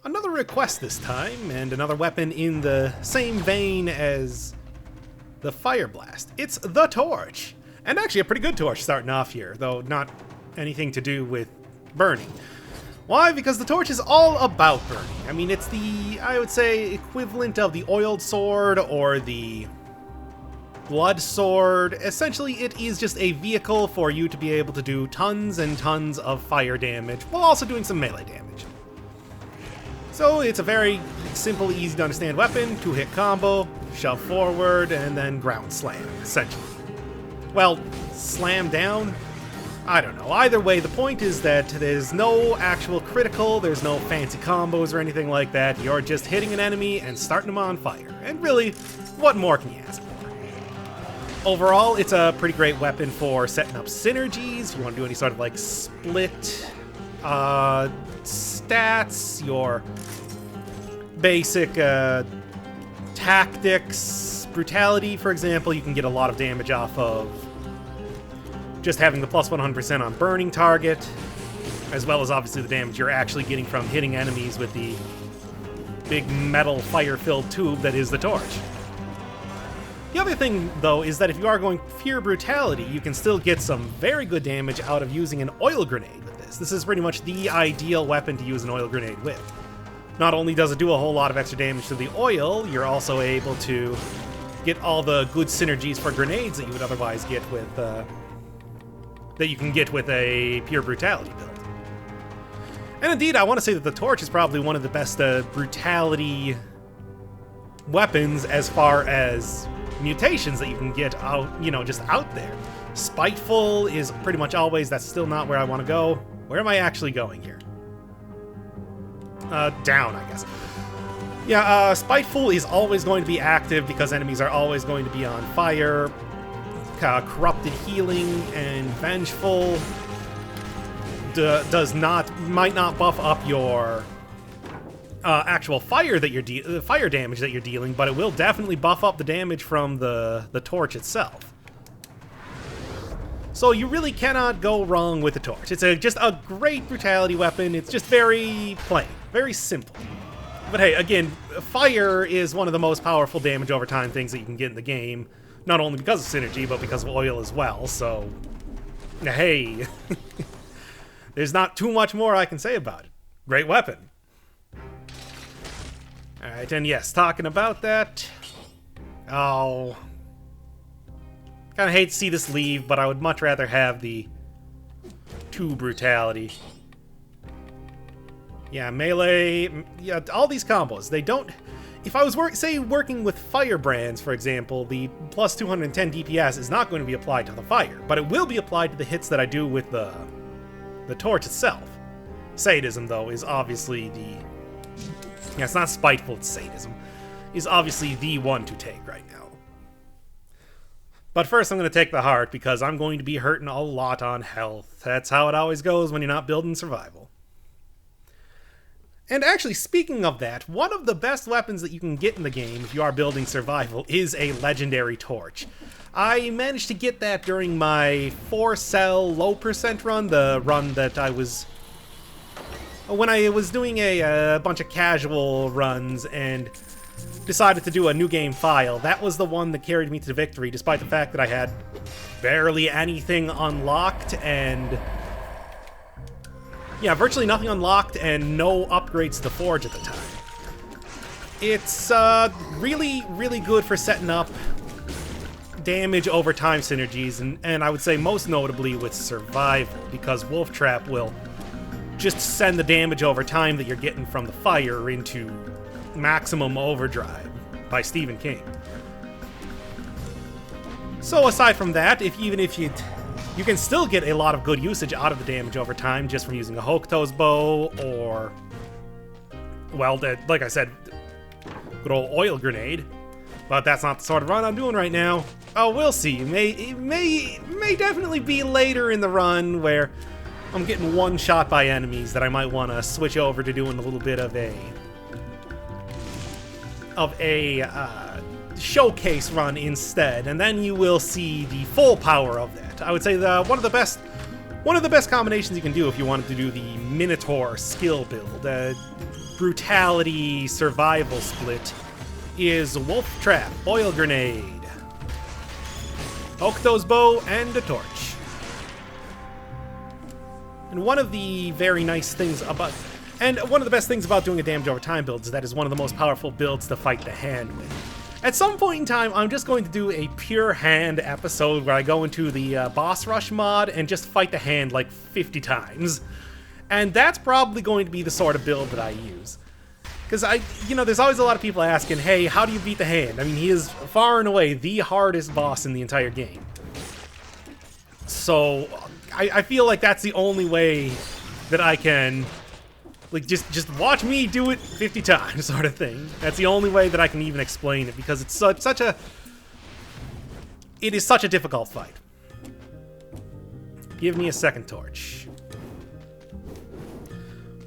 another request this time, and another weapon in the same vein as the Fire Blast. It's the Torch! And actually a pretty good torch starting off here, though not anything to do with burning. Why? Because the torch is all about burning. I mean, it's the, I would say, equivalent of the oiled sword or the blood sword. Essentially, it is just a vehicle for you to be able to do tons and tons of fire damage, while also doing some melee damage. So it's a very simple, easy to understand weapon, 2-hit combo, shove forward, and then ground slam, essentially. Well, slam down? I don't know. Either way, the point is that there's no actual critical, there's no fancy combos or anything like that. You're just hitting an enemy and starting them on fire. And really, what more can you ask for? Overall, it's a pretty great weapon for setting up synergies. You want to do any sort of like split stats, your basic tactics, brutality, for example. You can get a lot of damage off of just having the plus 100% on burning target, as well as obviously the damage you're actually getting from hitting enemies with the big metal fire-filled tube that is the torch. The other thing, though, is that if you are going pure brutality, you can still get some very good damage out of using an oil grenade with this. This is pretty much the ideal weapon to use an oil grenade with. Not only does it do a whole lot of extra damage to the oil, you're also able to get all the good synergies for grenades that you would otherwise get with that you can get with a pure brutality build. And indeed, I want to say that the torch is probably one of the best brutality weapons as far as mutations that you can get out, you know, just out there. Spiteful is pretty much always, that's still not where I want to go. Where am I actually going here? Down, I guess. Yeah, Spiteful is always going to be active because enemies are always going to be on fire. Corrupted Healing and Vengeful might not buff up your actual fire that you're fire damage that you're dealing, but it will definitely buff up the damage from the torch itself. So you really cannot go wrong with the torch. It's just a great brutality weapon. It's just very plain, very simple. But hey, again, fire is one of the most powerful damage over time things that you can get in the game. Not only because of synergy, but because of oil as well, so hey, there's not too much more I can say about it. Great weapon. Alright, and yes, talking about that, oh, kinda hate to see this leave, but I would much rather have the 2 brutality. Yeah, melee, yeah, all these combos, they don't... If I was, working with Firebrands, for example, the plus 210 DPS is not going to be applied to the fire, but it will be applied to the hits that I do with the torch itself. Sadism, though, is obviously the... Yeah, it's not spiteful, it's sadism. Is obviously the one to take right now. But first I'm going to take the heart, because I'm going to be hurting a lot on health. That's how it always goes when you're not building survival. And actually, speaking of that, one of the best weapons that you can get in the game if you are building survival is a legendary torch. I managed to get that during my 4-cell low percent run, the run that I was... When I was doing a bunch of casual runs and decided to do a new game file, that was the one that carried me to victory, despite the fact that I had barely anything unlocked and... Yeah, virtually nothing unlocked and no upgrades to the Forge at the time. It's really, really good for setting up damage over time synergies, and I would say most notably with Survival, because Wolf Trap will just send the damage over time that you're getting from the fire into maximum overdrive by Stephen King. So aside from that, even if you can still get a lot of good usage out of the damage over time just from using a Hokuto's bow or, well, like I said, good old oil grenade. But that's not the sort of run I'm doing right now. Oh, we'll see. It may definitely be later in the run where I'm getting one shot by enemies that I might want to switch over to doing a little bit of a showcase run instead, and then you will see the full power of that. I would say one of the best combinations you can do if you wanted to do the Minotaur skill build. brutality survival split is Wolf Trap, Boil Grenade, Okto's Bow, and a Torch. And one of the very nice things about... And one of the best things about doing a damage over time build is that is one of the most powerful builds to fight the hand with. At some point in time, I'm just going to do a pure hand episode where I go into the boss rush mod and just fight the hand like 50 times. And that's probably going to be the sort of build that I use. Because there's always a lot of people asking, hey, how do you beat the hand? I mean, he is far and away the hardest boss in the entire game. So, I feel like that's the only way that I can, like, just watch me do it 50 times, sort of thing. That's the only way that I can even explain it, because it's it is such a difficult fight. Give me a second torch.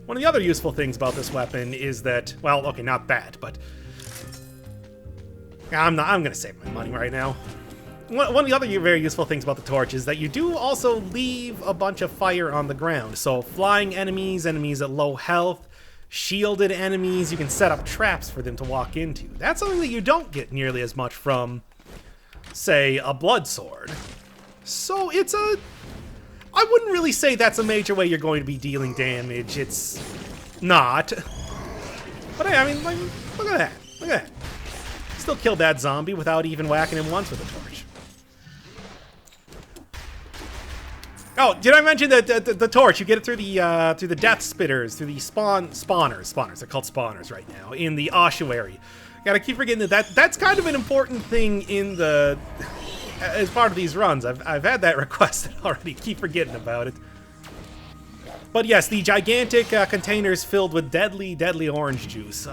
One of the other useful things about this weapon is that, well, okay, not that, but I'm gonna save my money right now. One of the other very useful things about the torch is that you do also leave a bunch of fire on the ground. So flying enemies, enemies at low health, shielded enemies, you can set up traps for them to walk into. That's something that you don't get nearly as much from, say, a blood sword. So it's a... I wouldn't really say that's a major way you're going to be dealing damage. It's not. But hey, I mean, like, look at that. Look at that. Still killed that zombie without even whacking him once with a torch. Oh, did I mention that the torch? You get it through the death spitters, through the spawners. They're called spawners right now in the ossuary. Gotta keep forgetting that's kind of an important thing in the. As part of these runs, I've had that requested already. Keep forgetting about it. But yes, the gigantic containers filled with deadly orange juice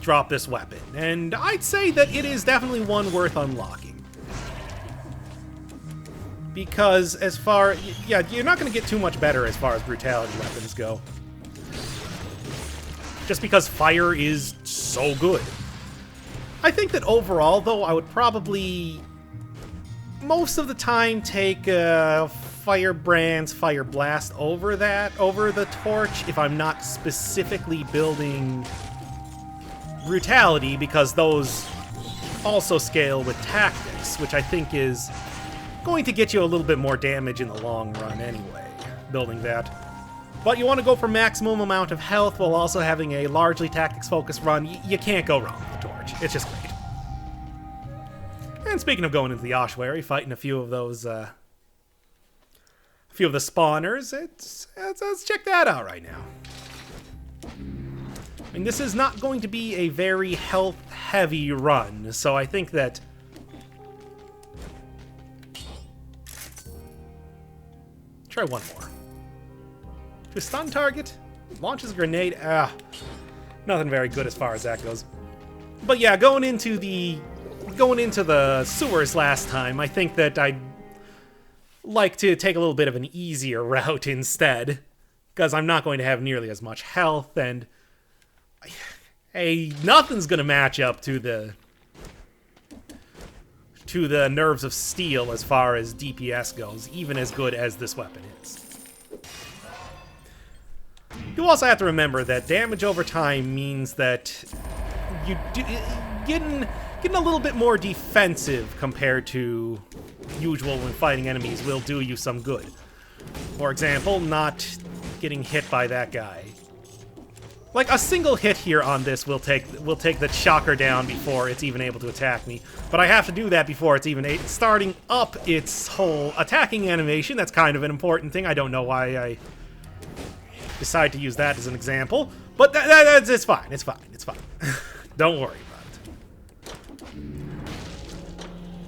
drop this weapon, and I'd say that it is definitely one worth unlocking. Because as far, yeah, you're not going to get too much better as far as brutality weapons go. Just because fire is so good. I think that overall, though, I would probably most of the time take Firebrand's Fire Blast over the torch, if I'm not specifically building brutality, because those also scale with tactics, which I think is going to get you a little bit more damage in the long run anyway, building that. But you want to go for maximum amount of health while also having a largely tactics-focused run. You can't go wrong with the torch. It's just great. And speaking of going into the ossuary, fighting a few of those, a few of the spawners, let's check that out right now. I mean, this is not going to be a very health-heavy run, so I think that... Try one more. To stun target, launches a grenade. Nothing very good as far as that goes. But yeah, going into the sewers last time, I think that I'd like to take a little bit of an easier route instead, because I'm not going to have nearly as much health, and hey, nothing's gonna match up to the Nerves of Steel as far as DPS goes, even as good as this weapon is. You also have to remember that damage over time means that getting a little bit more defensive compared to usual when fighting enemies will do you some good. For example, not getting hit by that guy. Like, a single hit here on this will take the shocker down before it's even able to attack me. But I have to do that before it's even starting up its whole attacking animation. That's kind of an important thing. I don't know why I decide to use that as an example. But it's fine. It's fine. It's fine. Don't worry about it.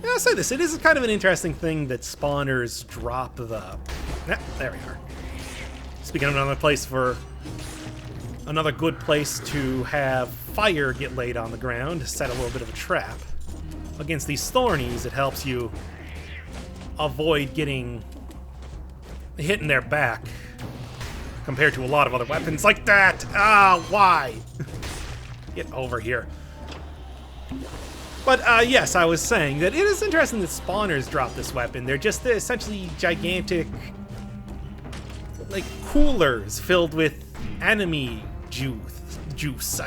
Yeah, I'll say this. It is kind of an interesting thing that spawners drop the... there we are. Speaking of another good place to have fire get laid on the ground, set a little bit of a trap. Against these thornies, it helps you avoid getting hit in their back compared to a lot of other weapons like that. Why? Get over here. But yes, I was saying that it is interesting that spawners drop this weapon. They're just essentially gigantic, like, coolers filled with enemy juice.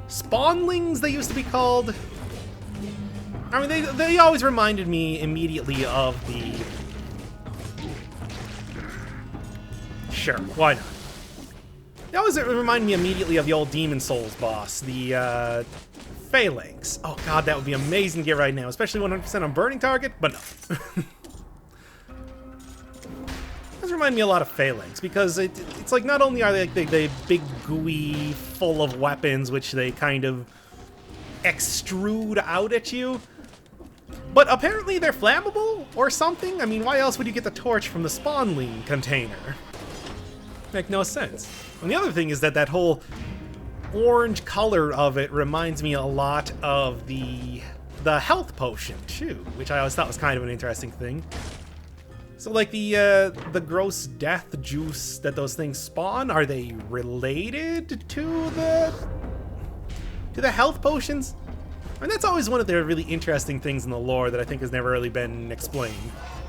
Spawnlings, they used to be called. I mean, they always reminded me immediately of the... Sure, why not? They always remind me immediately of the old Demon Souls boss, the Phalanx. Oh god, that would be amazing to get right now, especially 100% on Burning Target, but no. Those remind me a lot of Phalanx, because it's like not only are they like they big gooey, full of weapons, which they kind of extrude out at you, but apparently they're flammable or something. I mean, why else would you get the torch from the Spawnling container? Make no sense. And the other thing is that whole orange color of it reminds me a lot of the health potion too, which I always thought was kind of an interesting thing. So like the gross death juice that those things spawn, are they related to the health potions? And that's always one of the really interesting things in the lore that I think has never really been explained.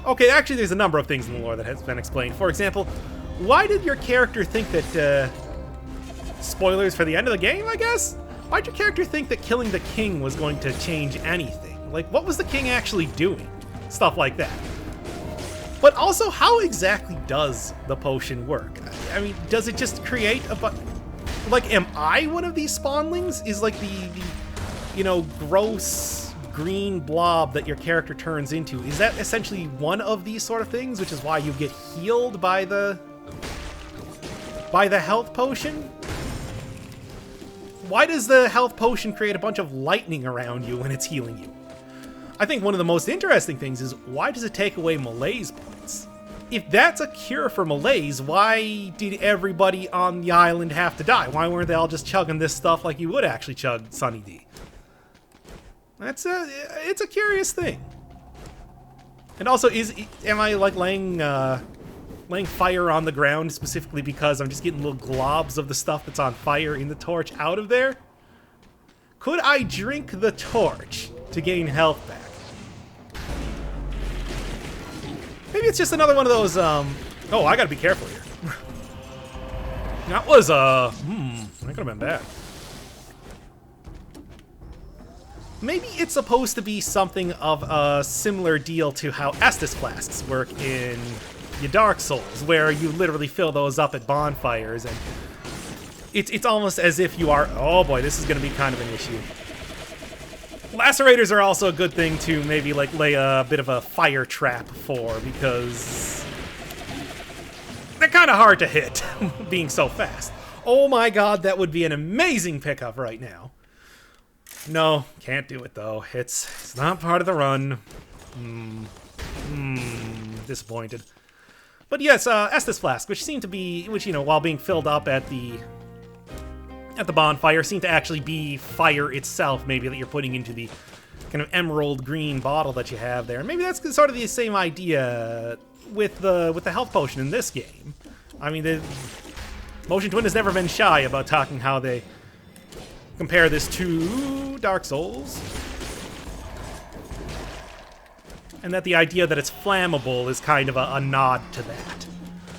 Okay, actually there's a number of things in the lore that has been explained. For example, why did your character think that, spoilers for the end of the game, I guess? Why'd your character think that killing the king was going to change anything? Like, what was the king actually doing? Stuff like that. But also, how exactly does the potion work? I mean, does it just create like, am I one of these spawnlings? Is like the you know, gross green blob that your character turns into, is that essentially one of these sort of things, which is why you get healed by the health potion? Why does the health potion create a bunch of lightning around you when it's healing you? I think one of the most interesting things is, why does it take away malaise points? If that's a cure for malaise, why did everybody on the island have to die? Why weren't they all just chugging this stuff like you would actually chug Sunny D? It's a curious thing. And also, am I like laying fire on the ground specifically because I'm just getting little globs of the stuff that's on fire in the torch out of there? Could I drink the torch to gain health back? Maybe it's just another one of those, oh, I gotta be careful here. That was, that could have been bad. Maybe it's supposed to be something of a similar deal to how Estus flasks work in your Dark Souls, where you literally fill those up at bonfires, and it's almost as if you are... Oh boy, this is going to be kind of an issue. Lacerators are also a good thing to maybe like lay a bit of a fire trap for, because they're kind of hard to hit, being so fast. Oh my god, that would be an amazing pickup right now. No, can't do it though. It's not part of the run. Disappointed. But yes, Estus Flask, which seemed to be, you know, while being filled up at the bonfire, seemed to actually be fire itself, maybe, that you're putting into the kind of emerald green bottle that you have there. Maybe that's sort of the same idea with the health potion in this game. I mean, the Motion Twin has never been shy about talking how they compare this to Dark Souls, and that the idea that it's flammable is kind of a nod to that.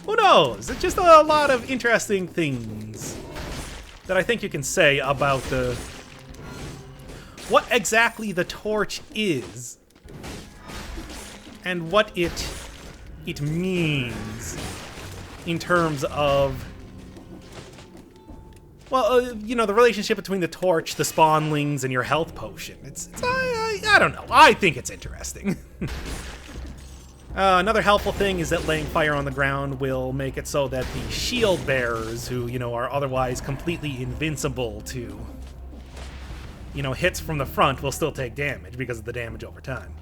Who knows? It's just a lot of interesting things that I think you can say about what exactly the torch is and what it means in terms of, well, you know, the relationship between the torch, the spawnlings, and your health potion. I don't know. I think it's interesting. Another helpful thing is that laying fire on the ground will make it so that the shield bearers, who, you know, are otherwise completely invincible to, you know, hits from the front, will still take damage because of the damage over time.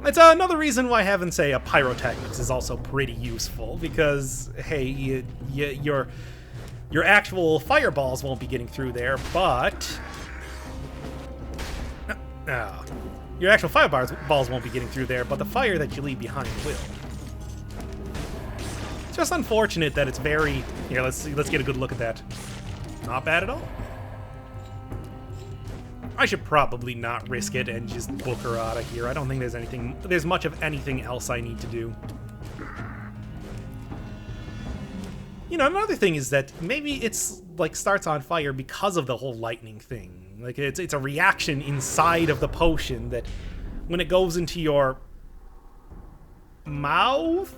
It's another reason why having, say, a pyrotechnics is also pretty useful, because, hey, your actual fireballs won't be getting through there, but... your actual fireballs won't be getting through there, but the fire that you leave behind will. It's just unfortunate that it's very... Here, let's get a good look at that. Not bad at all. I should probably not risk it and just book her out of here. I don't think there's much of anything else I need to do. You know, another thing is that maybe it's like starts on fire because of the whole lightning thing. Like it's a reaction inside of the potion that when it goes into your mouth,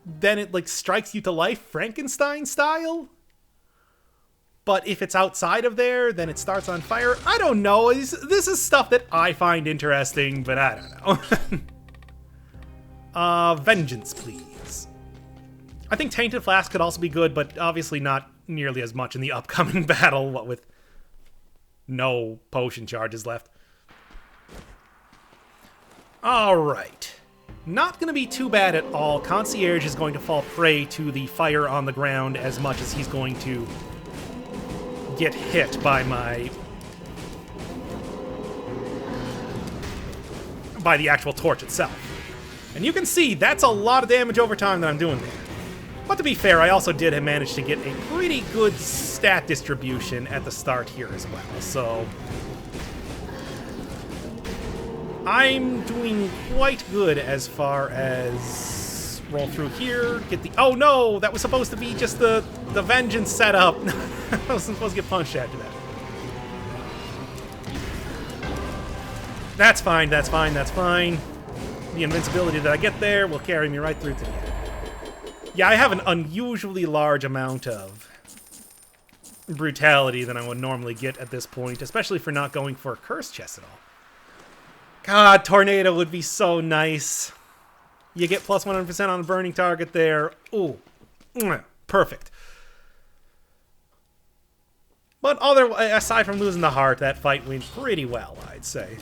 then it like strikes you to life Frankenstein style. But if it's outside of there, then it starts on fire. I don't know. This is stuff that I find interesting, but I don't know. Vengeance, please. I think Tainted Flask could also be good, but obviously not nearly as much in the upcoming battle, what with no potion charges left. Alright. Not going to be too bad at all. Concierge is going to fall prey to the fire on the ground as much as he's going to get hit by the actual torch itself. And you can see that's a lot of damage over time that I'm doing there. But to be fair, I also did manage to get a pretty good stat distribution at the start here as well, so I'm doing quite good as far as roll through here, get the... Oh no! That was supposed to be just the vengeance setup. I wasn't supposed to get punched after that. That's fine, that's fine, that's fine. The invincibility that I get there will carry me right through to the end. Yeah, I have an unusually large amount of brutality than I would normally get at this point, especially for not going for a curse chest at all. God, Tornado would be so nice. You get plus 100% on a burning target there. Ooh, perfect. But aside from losing the heart, that fight went pretty well, I'd say.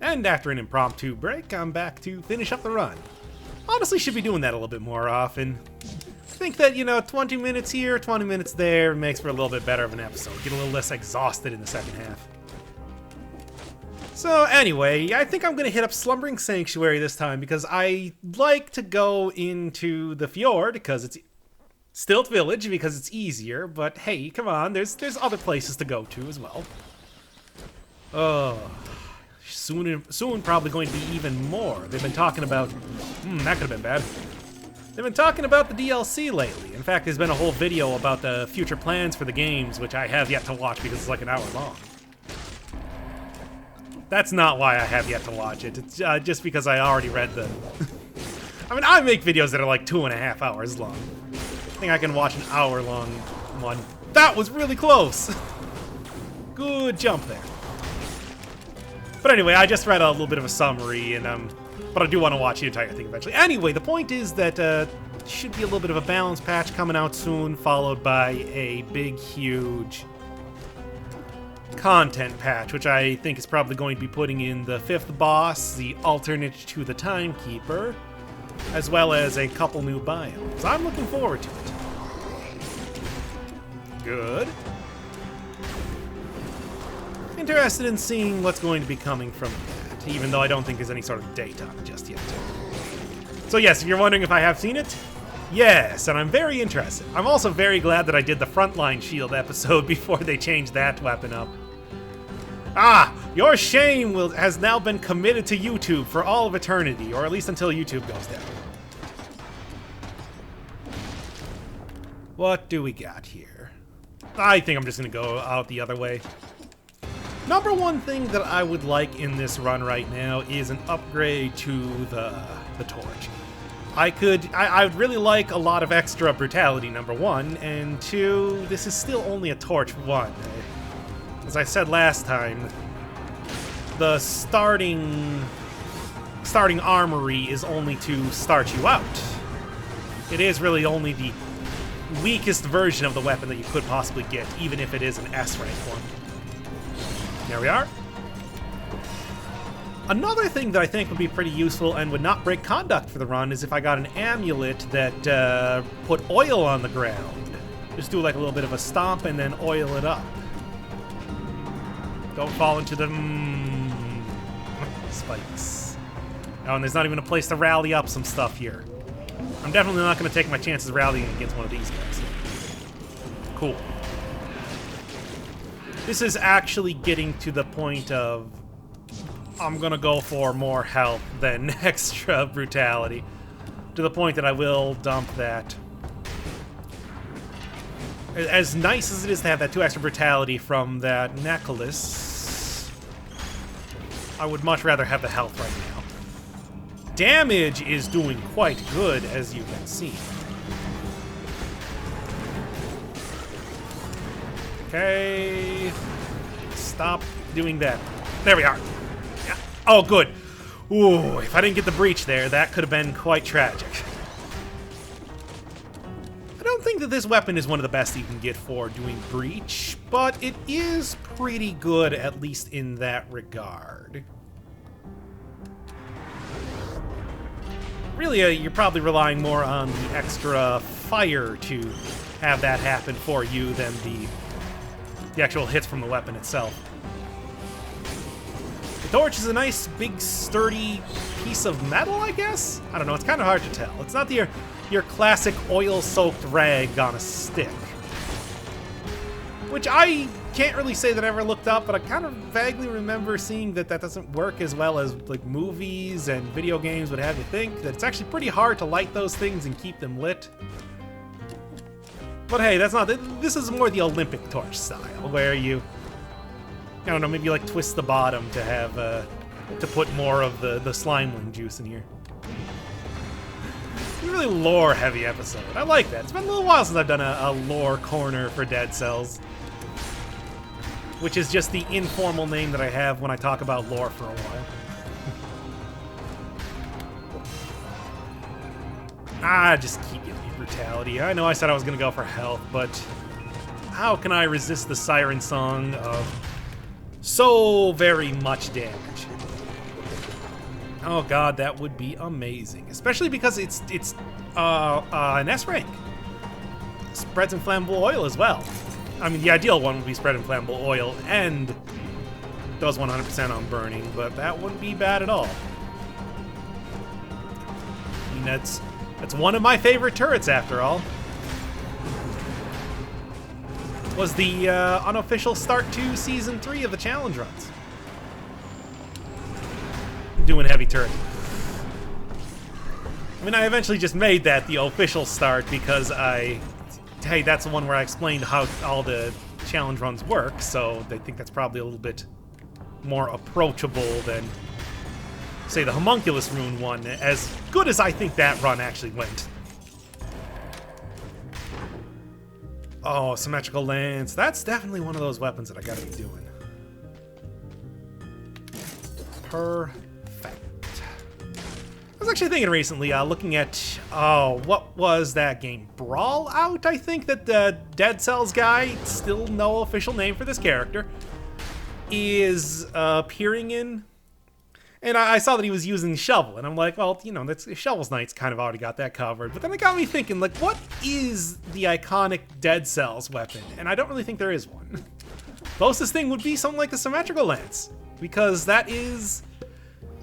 And after an impromptu break, I'm back to finish up the run. Honestly, should be doing that a little bit more often. I think that, you know, 20 minutes here, 20 minutes there makes for a little bit better of an episode. Get a little less exhausted in the second half. So anyway, I think I'm going to hit up Slumbering Sanctuary this time because I like to go into the fjord because it's Stilt Village because it's easier, but hey, come on, there's other places to go to as well. Oh... Soon probably going to be even more. They've been talking about... that could have been bad. They've been talking about the DLC lately. In fact, there's been a whole video about the future plans for the games, which I have yet to watch because it's like an hour long. That's not why I have yet to watch it. It's just because I already read the... I mean, I make videos that are like 2.5 hours long. I think I can watch an hour-long one. That was really close! Good jump there. But anyway, I just read a little bit of a summary, and but I do want to watch the entire thing eventually. Anyway, the point is that should be a little bit of a balance patch coming out soon, followed by a big, huge content patch, which I think is probably going to be putting in the 5th boss, the alternate to the Timekeeper, as well as a couple new biomes. I'm looking forward to it. Good. Interested in seeing what's going to be coming from that, even though I don't think there's any sort of date on it just yet. So yes, if you're wondering if I have seen it, yes, and I'm very interested. I'm also very glad that I did the Frontline Shield episode before they changed that weapon up. Ah, your shame has now been committed to YouTube for all of eternity, or at least until YouTube goes down. What do we got here? I think I'm just going to go out the other way. Number one thing that I would like in this run right now is an upgrade to the torch. I would really like a lot of extra brutality, number one, and two, this is still only a torch one. As I said last time, the starting armory is only to start you out. It is really only the weakest version of the weapon that you could possibly get, even if it is an S rank one. There we are. Another thing that I think would be pretty useful and would not break conduct for the run is if I got an amulet that put oil on the ground. Just do like a little bit of a stomp and then oil it up. Don't fall into the spikes. Oh, and there's not even a place to rally up some stuff here. I'm definitely not going to take my chances rallying against one of these guys. Cool. This is actually getting to the point of I'm gonna go for more health than extra brutality. To the point that I will dump that. As nice as it is to have that 2 extra brutality from that necklace, I would much rather have the health right now. Damage is doing quite good, as you can see. Okay. Stop doing that. There we are. Yeah. Oh, good. Ooh, if I didn't get the breach there, that could have been quite tragic. I don't think that this weapon is one of the best you can get for doing breach, but it is pretty good, at least in that regard. Really, you're probably relying more on the extra fire to have that happen for you than the actual hits from the weapon itself. The torch is a nice, big, sturdy piece of metal, I guess? I don't know, it's kind of hard to tell. It's not your classic oil-soaked rag on a stick. Which I can't really say that I ever looked up, but I kind of vaguely remember seeing that that doesn't work as well as like movies and video games would have you think. That it's actually pretty hard to light those things and keep them lit. But hey, that's not... This is more the Olympic torch style, where you... I don't know, maybe like twist the bottom to have, to put more of the slime wing juice in here. It's a really lore-heavy episode. I like that. It's been a little while since I've done a lore corner for Dead Cells. Which is just the informal name that I have when I talk about lore for a while. Just keep giving me brutality. I know I said I was going to go for health, but how can I resist the siren song of so very much damage? Oh god, that would be amazing. Especially because it's an S rank. Spreads inflammable oil as well. I mean, the ideal one would be spread inflammable oil and does 100% on burning, but that wouldn't be bad at all. I mean, that's one of my favorite turrets, after all. Was the unofficial start to Season 3 of the challenge runs. Doing heavy turret. I mean, I eventually just made that the official start because hey, that's the one where I explained how all the challenge runs work, so they think that's probably a little bit more approachable than, say, the Homunculus Rune one, as good as I think that run actually went. Oh, Symmetrical Lance. That's definitely one of those weapons that I gotta be doing. Perfect. I was actually thinking recently, looking at, what was that game? Brawl Out, I think, that the Dead Cells guy, still no official name for this character, is appearing in. And I saw that he was using Shovel, and I'm like, well, you know, that's Shovel's Knight's kind of already got that covered. But then it got me thinking, like, what is the iconic Dead Cells weapon? And I don't really think there is one. Closest thing would be something like the Symmetrical Lance, because that is...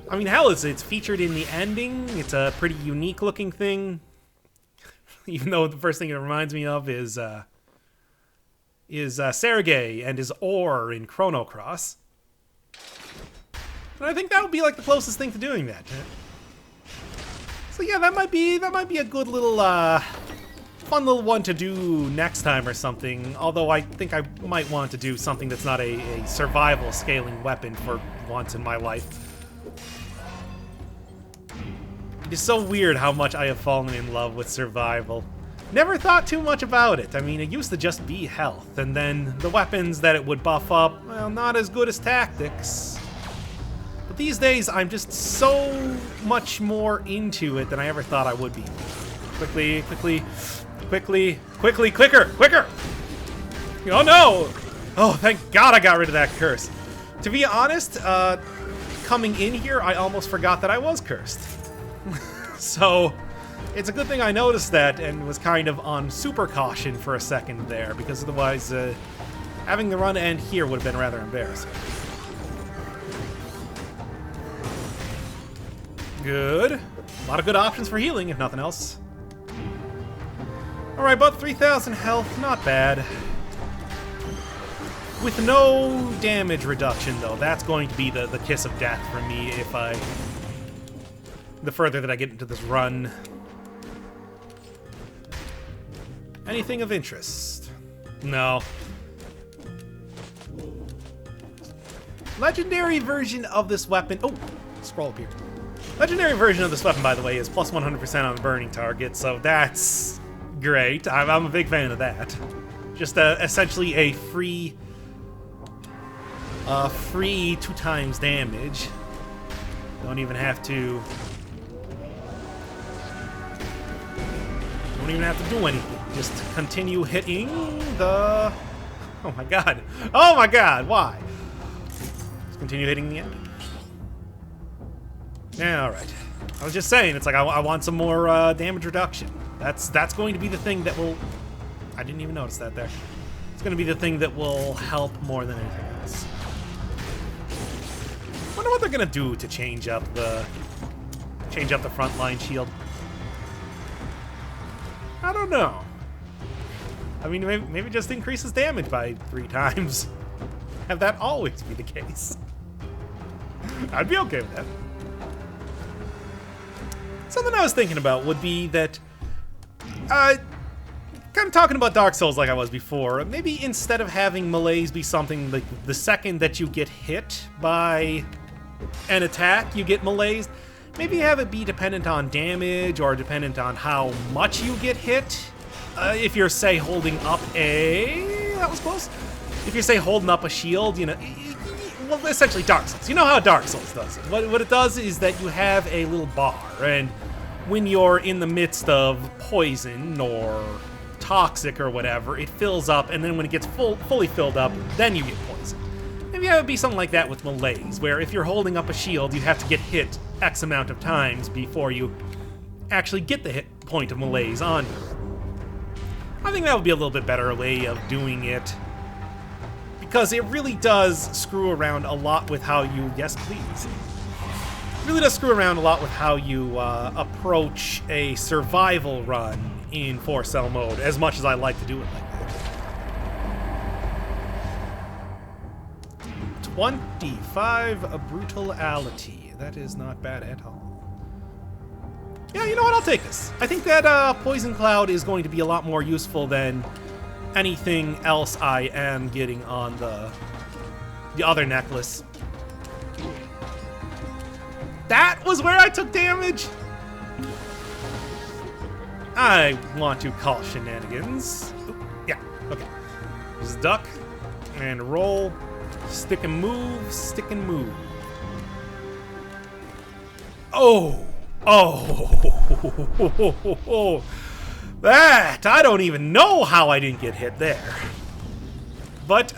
I mean, hell, it's featured in the ending. It's a pretty unique looking thing. Even though the first thing it reminds me of is Sergei and his ore in Chrono Cross. And I think that would be like the closest thing to doing that. So yeah, that might be a good little fun little one to do next time or something. Although I think I might want to do something that's not a survival scaling weapon for once in my life. It is so weird how much I have fallen in love with survival. Never thought too much about it. I mean, it used to just be health, and then the weapons that it would buff up, well, not as good as tactics. But these days, I'm just so much more into it than I ever thought I would be. Quickly, quickly, quickly, quickly, quicker, quicker! Oh no! Oh, thank God I got rid of that curse. To be honest, coming in here, I almost forgot that I was cursed. So, it's a good thing I noticed that and was kind of on super caution for a second there, because otherwise, having the run end here would have been rather embarrassing. Good. A lot of good options for healing, if nothing else. Alright, about 3,000 health, not bad. With no damage reduction, though. That's going to be the kiss of death for me if the further that I get into this run. Anything of interest? No. Legendary version of this weapon... Oh, scroll up here. Legendary version of this weapon, by the way, is plus 100% on the burning target, so that's great. I'm a big fan of that. Just essentially a free 2 times damage. Don't even have to do anything. Just continue hitting the... Oh my god. Oh my god, why? Just continue hitting the enemy. Yeah, alright. I was just saying, it's like I want some more damage reduction. That's going to be the thing that will... I didn't even notice that there. It's going to be the thing that will help more than anything else. Wonder what they're going to do to change up the frontline shield. I don't know. I mean, maybe just increases damage by 3 times. Have that always be the case. I'd be okay with that. Something I was thinking about would be that, kind of talking about Dark Souls like I was before, maybe instead of having melees be something like the second that you get hit by an attack, you get melees, maybe have it be dependent on damage or dependent on how much you get hit. If you're, say, holding up a... That was close. If you're, say, holding up a shield, you know... Well, essentially Dark Souls. You know how Dark Souls does it. What it does is that you have a little bar, and when you're in the midst of poison or toxic or whatever, it fills up, and then when it gets fully filled up, then you get poisoned. Maybe it would be something like that with melees, where if you're holding up a shield, you have to get hit X amount of times before you actually get the hit point of melees on you. I think that would be a little bit better way of doing it, because it really does screw around a lot with how you... Yes, please. It really does screw around a lot with how you approach a survival run in 4-cell mode, as much as I like to do it like that. 25 brutality. That is not bad at all. Yeah, you know what? I'll take this. I think that Poison Cloud is going to be a lot more useful than anything else I am getting on the other necklace. That was where I took damage? I want to call shenanigans. Oop, yeah, okay. Just duck and roll. Stick and move, stick and move. Oh! Oh! That! I don't even know how I didn't get hit there. But,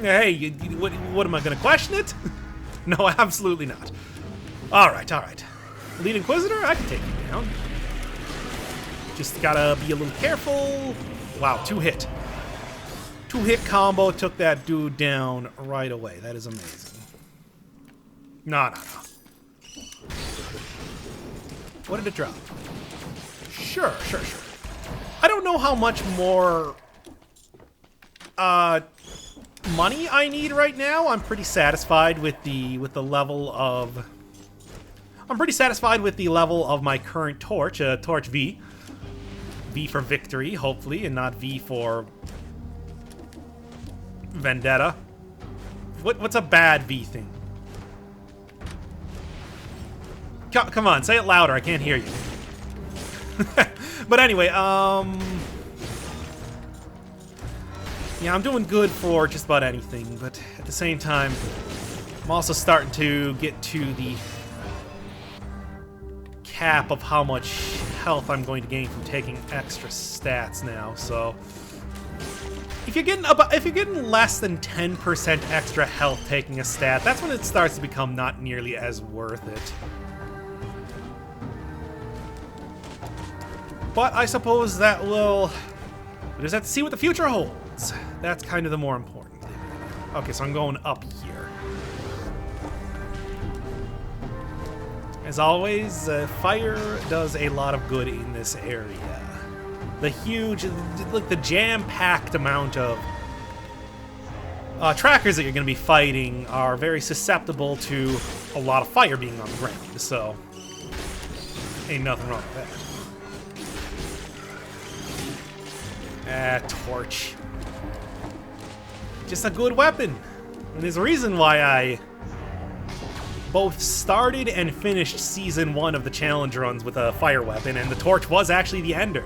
hey, what am I gonna question it? No, absolutely not. Alright, alright. Lead Inquisitor, I can take you down. Just gotta be a little careful. Wow, 2-hit. 2-hit combo took that dude down right away. That is amazing. No. What did it drop? Sure. I don't know how much more money I need right now. I'm pretty satisfied with the level of... I'm pretty satisfied with the level of my current torch, Torch V. V for victory, hopefully, and not V for vendetta. What's a bad V thing? Come on, say it louder. I can't hear you. But anyway, yeah, I'm doing good for just about anything, but at the same time, I'm also starting to get to the cap of how much health I'm going to gain from taking extra stats now. So if you're getting less than 10% extra health taking a stat, that's when it starts to become not nearly as worth it. But I suppose that we'll just have to see what the future holds. That's kind of the more important thing. Okay, so I'm going up here. As always, fire does a lot of good in this area. The huge, like the jam-packed amount of trackers that you're going to be fighting are very susceptible to a lot of fire being on the ground, so ain't nothing wrong with that. Torch. Just a good weapon. And there's a reason why I both started and finished Season 1 of the challenge runs with a fire weapon, and the torch was actually the ender.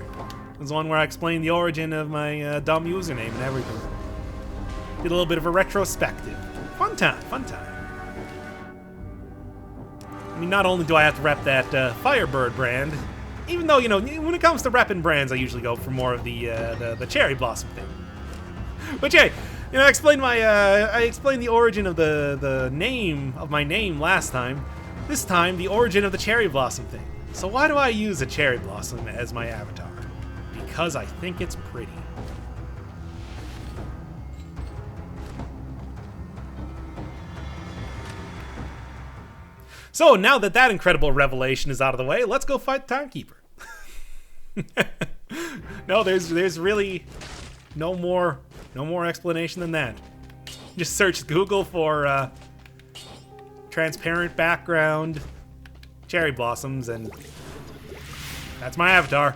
It was the one where I explained the origin of my dumb username and everything. Did a little bit of a retrospective. Fun time, fun time. I mean, not only do I have to rep that Firebird brand, even though, you know, when it comes to repping brands, I usually go for more of the Cherry Blossom thing. But yeah, you know, I explained the origin of the name of my name last time. This time, the origin of the Cherry Blossom thing. So why do I use a Cherry Blossom as my avatar? Because I think it's pretty. So now that that incredible revelation is out of the way, let's go fight Timekeeper. No, there's really no more explanation than that. Just search Google for transparent background cherry blossoms, and that's my avatar.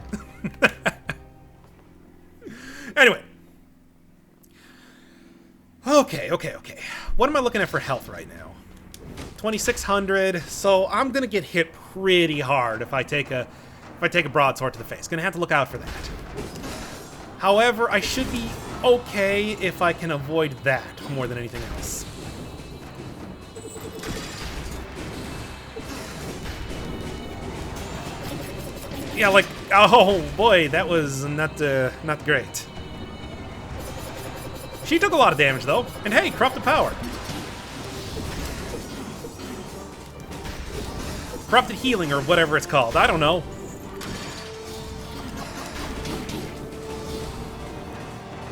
Anyway. Okay. What am I looking at for health right now? 2,600. So I'm gonna get hit pretty hard if I take a broadsword to the face. Gonna have to look out for that. However, I should be okay if I can avoid that more than anything else. Yeah, like, oh boy, that was not great. She took a lot of damage though, and hey, corrupted power. Corrupted healing or whatever it's called, I don't know.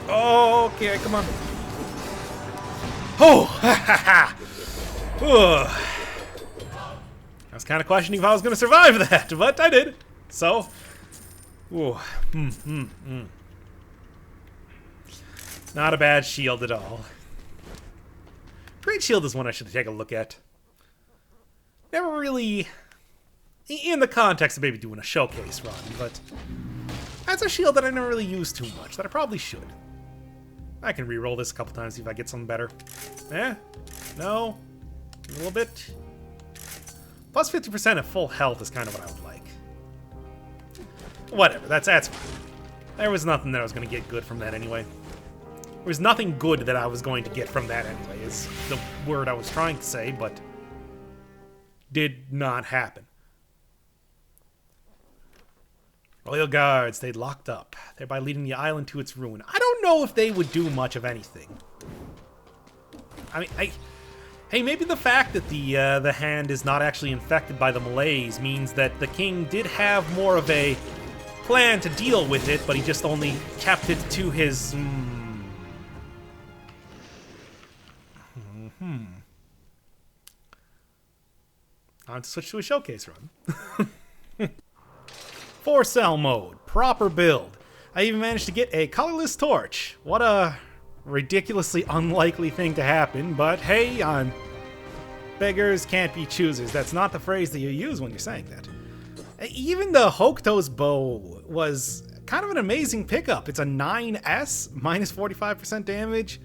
Okay, come on. Oh, ha ha ha. I was kind of questioning if I was going to survive that, but I did. So, not a bad shield at all. Great Shield is one I should take a look at. Never really, in the context of maybe doing a showcase run, but that's a shield that I never really used too much, that I probably should. I can re-roll this a couple times, see if I get something better. No, a little bit. Plus 50% of full health is kind of what I would like. Whatever, that's fine. There was nothing that I was going to get good from that anyway. There was nothing good that I was going to get from that anyway, is the word I was trying to say, but did not happen. Royal Guard stayed locked up, thereby leading the island to its ruin. I don't know if they would do much of anything. I mean, hey, maybe the fact that the hand is not actually infected by the malaise means that the king did have more of a plan to deal with it, but he just only kept it to his... On to switch to a showcase run. 4-cell mode, proper build. I even managed to get a colorless torch. What a ridiculously unlikely thing to happen, but hey, beggars can't be choosers. That's not the phrase that you use when you're saying that. Even the Hokuto's bow was kind of an amazing pickup. It's a 9S, minus 45% damage.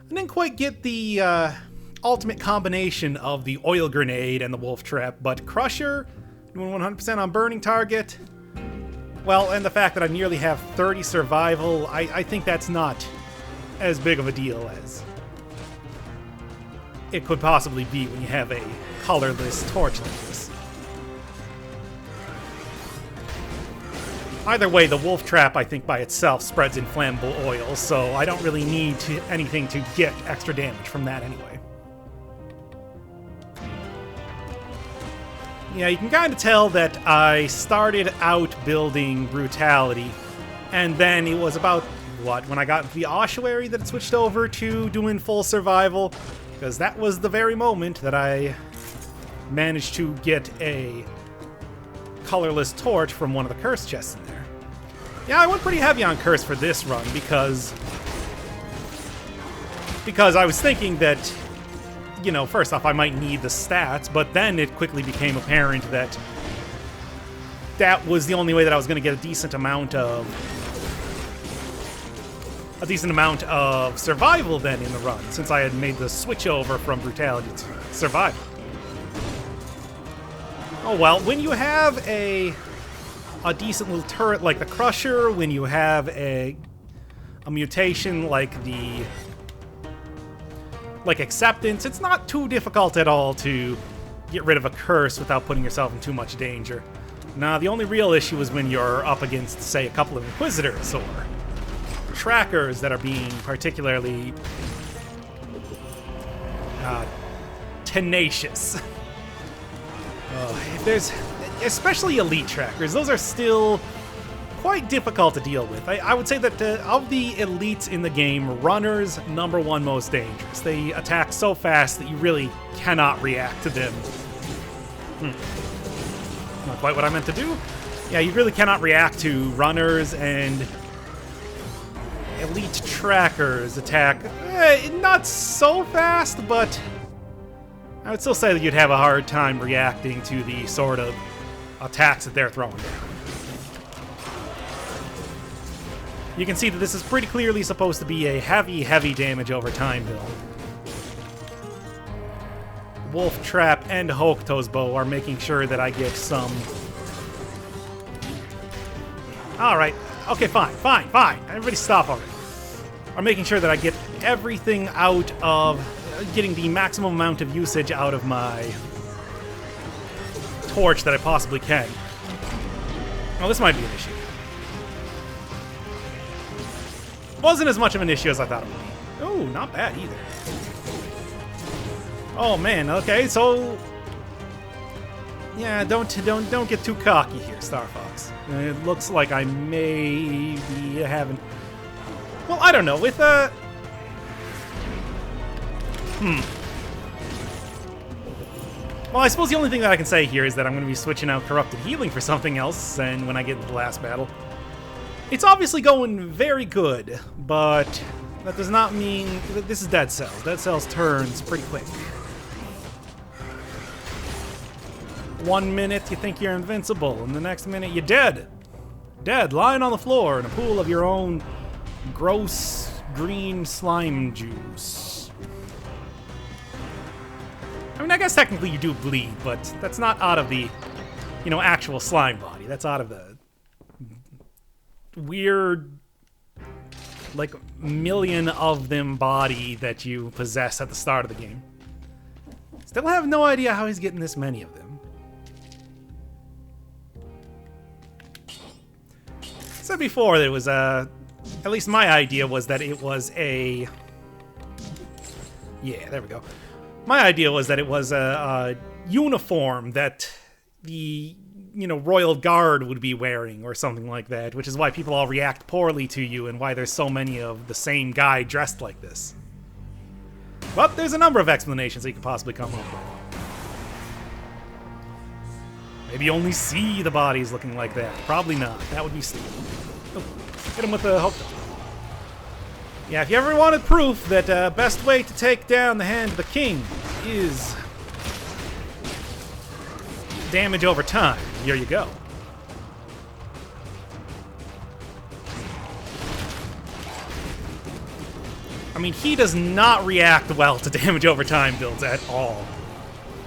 I didn't quite get the ultimate combination of the oil grenade and the wolf trap, but Crusher, doing 100% on burning target. Well, and the fact that I nearly have 30 survival, I think that's not as big of a deal as it could possibly be when you have a colorless torch like this. Either way, the wolf trap, I think, by itself spreads inflammable oil, so I don't really need anything to get extra damage from that anyway. Yeah, you can kind of tell that I started out building Brutality, and then it was about, when I got the Ossuary that it switched over to doing full survival, because that was the very moment that I managed to get a colorless torch from one of the curse chests in there. Yeah, I went pretty heavy on curse for this run, because Because I was thinking that, you know, first off, I might need the stats, but then it quickly became apparent that that was the only way that I was going to get a decent amount of survival then in the run, since I had made the switch over from brutality to survival. Oh well, when you have a decent little turret like the Crusher, when you have a mutation like Acceptance, it's not too difficult at all to get rid of a curse without putting yourself in too much danger. Now, the only real issue is when you're up against, say, a couple of Inquisitors or Trackers that are being particularly tenacious. If there's, especially elite Trackers, those are still quite difficult to deal with. I would say that of the elites in the game, Runner's #1 most dangerous. They attack so fast that you really cannot react to them. Not quite what I meant to do. Yeah, you really cannot react to Runners, and elite Trackers attack not so fast, but I would still say that you'd have a hard time reacting to the sort of attacks that they're throwing down. You can see that this is pretty clearly supposed to be a heavy damage over time build. Wolf Trap and Hokuto's Bow are making sure that I get some... Alright, okay, fine. Everybody stop already. I'm making sure that I get everything out of... getting the maximum amount of usage out of my torch that I possibly can. Oh, this might be an issue. Wasn't as much of an issue as I thought it would be. Oh, not bad either. Oh man, okay, so yeah, don't get too cocky here, Star Fox. It looks like I may be having, well, I don't know, with well, I suppose the only thing that I can say here is that I'm going to be switching out Corrupted Healing for something else, and when I get into the last battle. It's obviously going very good, but that does not mean... This is Dead Cells. Dead Cells turns pretty quick. 1 minute you think you're invincible, and the next minute you're dead. Dead, lying on the floor in a pool of your own gross green slime juice. I mean, I guess technically you do bleed, but that's not out of the, you know, actual slime body. That's out of the weird, like, million of them body that you possess at the start of the game. Still have no idea how he's getting this many of them. I said before that it was at least my idea was that it was a... Yeah, there we go. My idea was that it was a uniform that the, you know, Royal Guard would be wearing or something like that, which is why people all react poorly to you and why there's so many of the same guy dressed like this. But there's a number of explanations that you could possibly come up with. Maybe you only see the bodies looking like that. Probably not. That would be stupid. Oh, hit him with the Hokuto. Yeah, if you ever wanted proof that best way to take down the Hand of the King is damage over time, here you go. I mean, he does not react well to damage over time builds at all.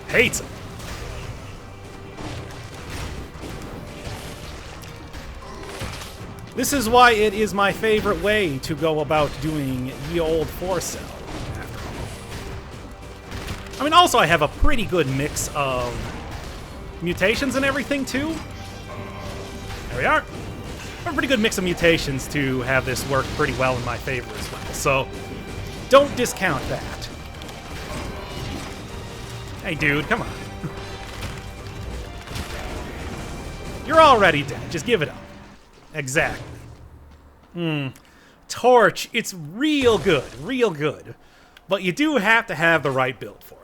Hates it. This is why it is my favorite way to go about doing the old 4-cell. I mean, also I have a pretty good mix of mutations and everything, too. There we are. I have a pretty good mix of mutations to have this work pretty well in my favor as well, so don't discount that. Hey, dude, come on. You're already dead. Just give it up. Exactly. Torch, it's real good, but you do have to have the right build for